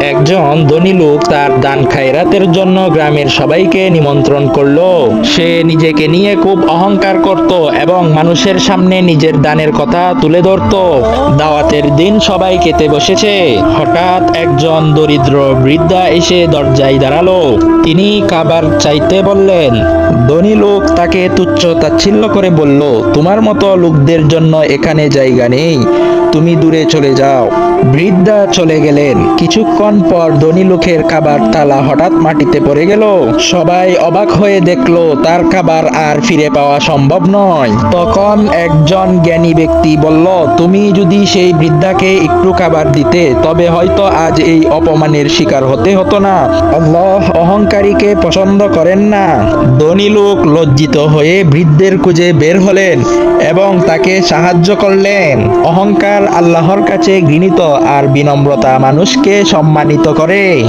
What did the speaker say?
একজন ধনী লোক তার দান খায়রাতের জন্য গ্রামের সবাইকে নিমন্ত্রণ করলো। সে নিজেকে নিয়ে খুব অহংকার করত এবং মানুষের সামনে নিজের দানের কথা তুলে ধরত। দাওয়াতের দিন সবাই খেতে বসেছে। হঠাৎ একজন দরিদ্র বৃদ্ধা এসে দরজায় দাঁড়ালো। তিনি খাবার চাইতে বললেন। ধনী লোক তাকে তুচ্ছ তাচ্ছিল্য করে বলল, তোমার মতো লোকদের জন্য এখানে জায়গা নেই, তুমি দূরে চলে যাও। বৃদ্ধা চলে গেলেন। কিছুক্ষণ পর ধনী লোকের খাবার থালা হঠাৎ মাটিতে পড়ে গেল। সবাই অবাক হয়ে দেখলো তার খাবার আর ফিরে পাওয়া সম্ভব নয়। তখন একজন জ্ঞানী ব্যক্তি বলল, তুমি যদি সেই বৃদ্ধাকে একটু খাবার দিতে, তবে হয়তো আজ এই অপমানের শিকার হতে হতো না। আল্লাহ অহংকারীকে পছন্দ করেন না। ধনী লোক লজ্জিত হয়ে বৃদ্ধের খুঁজে বের হলেন এবং তাকে সাহায্য করলেন। অহংকার আল্লাহর কাছে ঘৃণিত আর বিনম্রতা মানুষকে সম্মানিত করে।